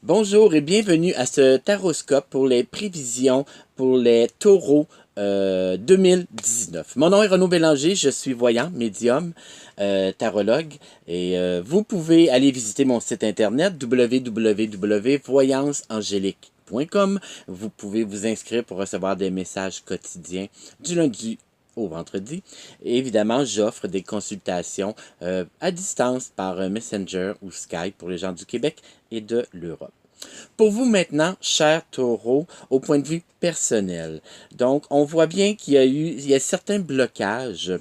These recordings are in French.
Bonjour et bienvenue à ce taroscope pour les prévisions pour les taureaux 2019. Mon nom est Renaud Bélanger, je suis voyant, médium, tarologue et vous pouvez aller visiter mon site internet www.voyanceangélique.com. Vous pouvez vous inscrire pour recevoir des messages quotidiens du lundi au vendredi. Et évidemment, j'offre des consultations à distance par Messenger ou Skype pour les gens du Québec et de l'Europe. Pour vous maintenant, cher taureau, au point de vue personnel, donc on voit bien il y a certains blocages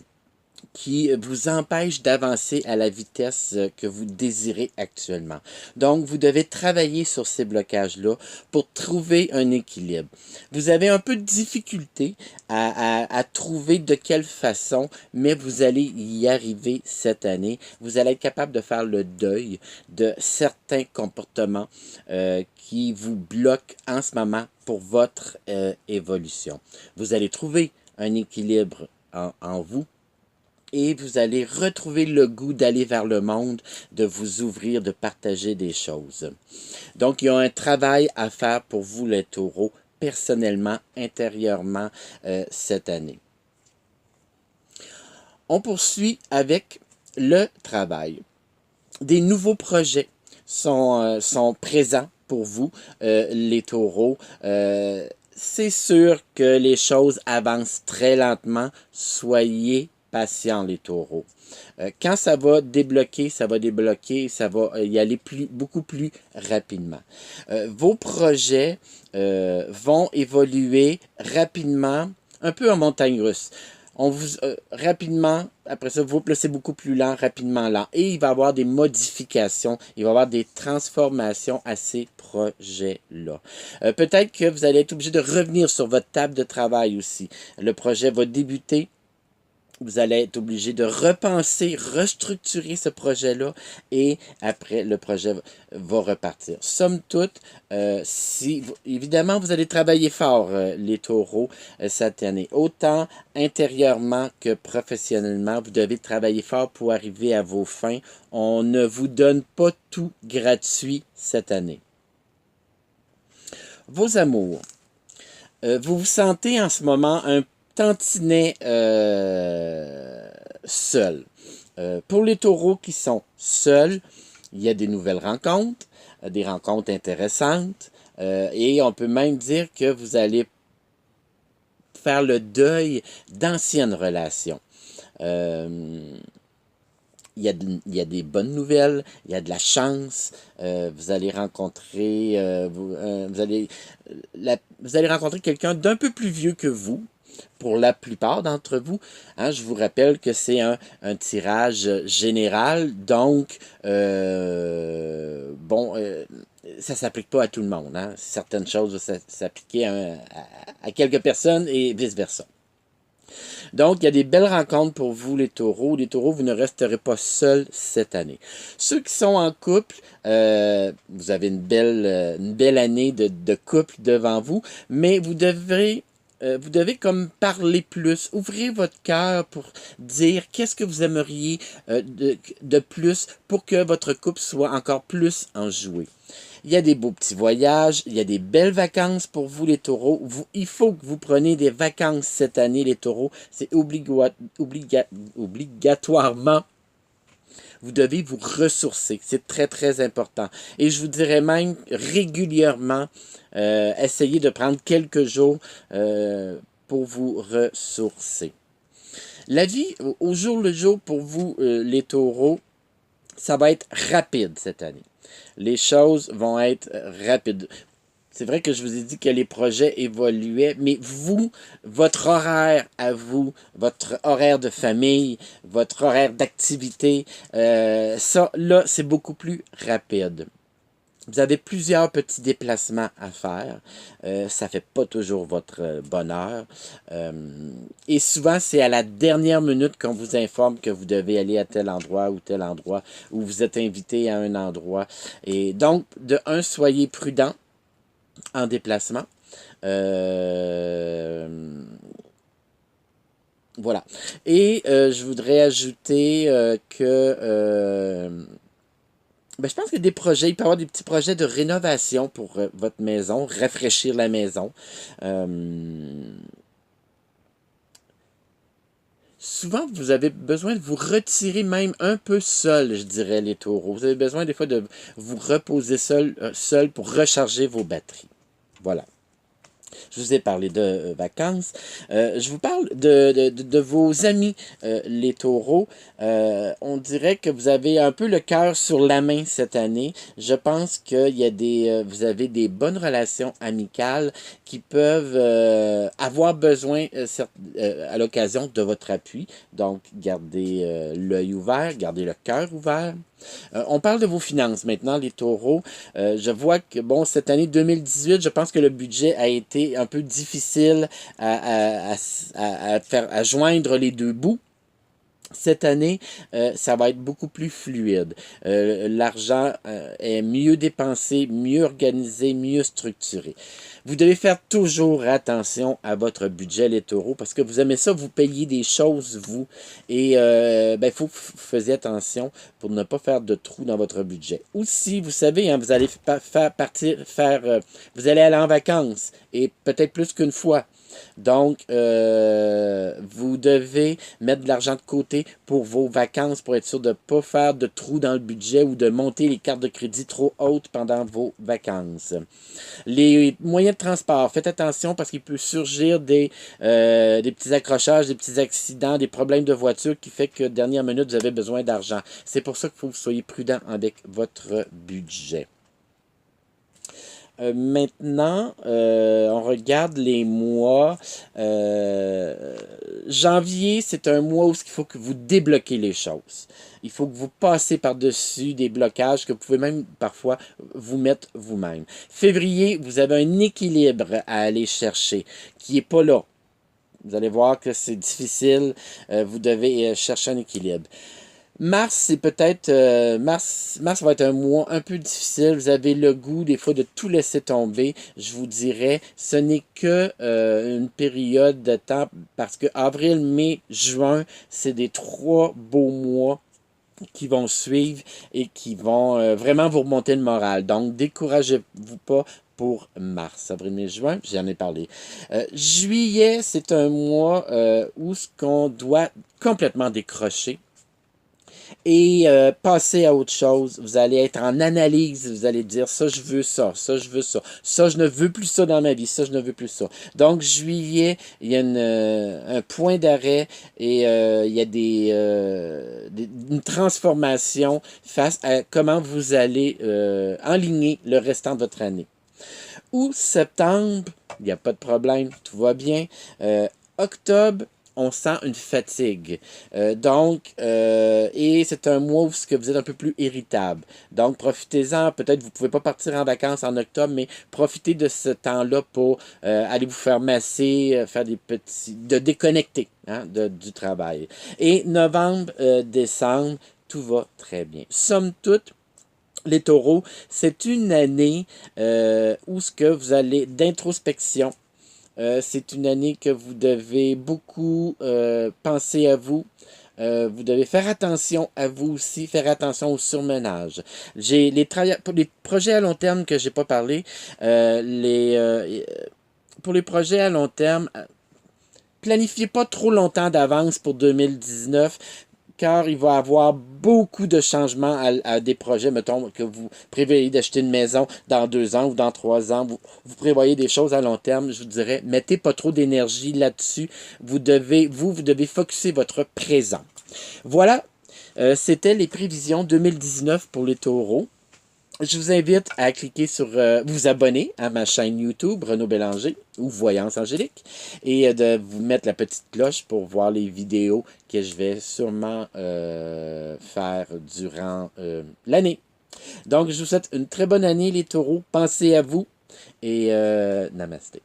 qui vous empêchent d'avancer à la vitesse que vous désirez actuellement. Donc, vous devez travailler sur ces blocages-là pour trouver un équilibre. Vous avez un peu de difficulté à trouver de quelle façon, mais vous allez y arriver cette année. Vous allez être capable de faire le deuil de certains comportements qui vous bloquent en ce moment pour votre évolution. Vous allez trouver un équilibre en vous et vous allez retrouver le goût d'aller vers le monde, de vous ouvrir, de partager des choses. Donc, il y a un travail à faire pour vous, les taureaux, personnellement, intérieurement, cette année. On poursuit avec le travail. Des nouveaux projets sont présents pour vous, les taureaux. C'est sûr que les choses avancent très lentement. Soyez patients, les taureaux. Quand ça va débloquer, ça va y aller beaucoup plus rapidement. Vos projets vont évoluer rapidement, un peu en montagne russe. Rapidement, après ça, vous placez beaucoup plus lent, rapidement lent. Et il va y avoir des modifications, il va y avoir des transformations à ces projets-là. Peut-être que vous allez être obligé de revenir sur votre table de travail aussi. Le projet va débuter, vous allez être obligé de repenser, restructurer ce projet-là et après, le projet va repartir. Somme toute, évidemment, vous allez travailler fort, les taureaux, cette année. Autant intérieurement que professionnellement, vous devez travailler fort pour arriver à vos fins. On ne vous donne pas tout gratuit cette année. Vos amours. Vous vous sentez en ce moment un tantinet seul. Pour les taureaux qui sont seuls, il y a des nouvelles rencontres, des rencontres intéressantes, et on peut même dire que vous allez faire le deuil d'anciennes relations. Il y a des bonnes nouvelles, il y a de la chance, vous allez rencontrer, vous allez rencontrer quelqu'un d'un peu plus vieux que vous, pour la plupart d'entre vous. Hein, je vous rappelle que c'est un tirage général, donc, ça ne s'applique pas à tout le monde. Hein. Certaines choses vont s'appliquer à quelques personnes et vice-versa. Donc, il y a des belles rencontres pour vous, les taureaux. Les taureaux, vous ne resterez pas seuls cette année. Ceux qui sont en couple, vous avez une belle année de couple devant vous, mais vous devez comme parler plus, ouvrir votre cœur pour dire qu'est-ce que vous aimeriez de plus pour que votre couple soit encore plus enjoué. Il y a des beaux petits voyages, il y a des belles vacances pour vous les taureaux. Il faut que vous preniez des vacances cette année les taureaux. C'est obligatoirement. Vous devez vous ressourcer. C'est très, très important. Et je vous dirais même régulièrement, essayez de prendre quelques jours pour vous ressourcer. La vie au jour le jour pour vous, les taureaux, ça va être rapide cette année. Les choses vont être rapides. C'est vrai que je vous ai dit que les projets évoluaient, mais vous, votre horaire à vous, votre horaire de famille, votre horaire d'activité, ça, là, c'est beaucoup plus rapide. Vous avez plusieurs petits déplacements à faire. Ça ne fait pas toujours votre bonheur. Euh, et souvent, c'est à la dernière minute qu'on vous informe que vous devez aller à tel endroit ou tel endroit, ou vous êtes invité à un endroit. Et donc, de un, soyez prudent en déplacement. Euh, voilà. Et je voudrais ajouter que Ben, je pense que des projets, il peut y avoir des petits projets de rénovation pour votre maison, rafraîchir la maison. Euh, Souvent, vous avez besoin de vous retirer même un peu seul, je dirais, les taureaux. Vous avez besoin des fois de vous reposer seul pour recharger vos batteries. Voilà. Je vous ai parlé de vacances. Je vous parle de vos amis, les taureaux. On dirait que vous avez un peu le cœur sur la main cette année. Je pense qu'il y a vous avez des bonnes relations amicales qui peuvent avoir besoin à l'occasion de votre appui. Donc, gardez l'œil ouvert, gardez le cœur ouvert. On parle de vos finances maintenant, les taureaux. Je vois que, bon, cette année 2018, je pense que le budget a été un peu difficile à joindre les deux bouts. Cette année, ça va être beaucoup plus fluide. L'argent est mieux dépensé, mieux organisé, mieux structuré. Vous devez faire toujours attention à votre budget, les taureaux, parce que vous aimez ça, vous payez des choses, vous. Et ben, il faut que vous fassiez attention pour ne pas faire de trous dans votre budget. Aussi, vous savez, hein, vous allez vous allez aller en vacances, et peut-être plus qu'une fois. Donc, vous devez mettre de l'argent de côté pour vos vacances pour être sûr de ne pas faire de trous dans le budget ou de monter les cartes de crédit trop hautes pendant vos vacances. Les moyens de transport, faites attention parce qu'il peut surgir des petits accrochages, des petits accidents, des problèmes de voiture qui fait que dernière minute, vous avez besoin d'argent. C'est pour ça qu'il faut que vous soyez prudent avec votre budget. Maintenant, on regarde les mois. Janvier, c'est un mois où il faut que vous débloquez les choses. Il faut que vous passez par-dessus des blocages que vous pouvez même parfois vous mettre vous-même. Février, vous avez un équilibre à aller chercher qui n'est pas là. Vous allez voir que c'est difficile. Vous devez chercher un équilibre. Mars, c'est peut-être. Mars va être un mois un peu difficile. Vous avez le goût, des fois, de tout laisser tomber. Je vous dirais, ce n'est que une période de temps parce que avril, mai, juin, c'est des 3 beaux mois qui vont suivre et qui vont vraiment vous remonter le moral. Donc, découragez-vous pas pour mars, avril, mai, juin, j'en ai parlé. Juillet, c'est un mois où ce qu'on doit complètement décrocher et passer à autre chose. Vous allez être en analyse, vous allez dire ça je veux ça, ça je veux ça, ça je ne veux plus ça dans ma vie, ça je ne veux plus ça. Donc juillet, il y a un point d'arrêt et il y a une transformation face à comment vous allez enligner le restant de votre année. Ou septembre, il n'y a pas de problème, tout va bien. Octobre, on sent une fatigue. Et c'est un mois où vous êtes un peu plus irritable. Donc, profitez-en. Peut-être vous ne pouvez pas partir en vacances en octobre, mais profitez de ce temps-là pour aller vous faire masser, faire de déconnecter hein, du travail. Et novembre, décembre, tout va très bien. Somme toute, les taureaux, c'est une année où ce que vous allez d'introspection. C'est une année que vous devez beaucoup penser à vous. Vous devez faire attention à vous aussi, faire attention au surmenage. Pour les projets à long terme que j'ai pas parlé, pour les projets à long terme, planifiez pas trop longtemps d'avance pour 2019 car il va y avoir beaucoup de changements à des projets, mettons que vous prévoyez d'acheter une maison dans 2 ans ou dans 3 ans, vous prévoyez des choses à long terme, je vous dirais, mettez pas trop d'énergie là-dessus, vous devez focusser votre présent. Voilà, c'était les prévisions 2019 pour les taureaux. Je vous invite à cliquer sur vous abonner à ma chaîne YouTube Renaud Bélanger ou Voyance Angélique et de vous mettre la petite cloche pour voir les vidéos que je vais sûrement faire durant l'année. Donc, je vous souhaite une très bonne année les taureaux. Pensez à vous et namasté.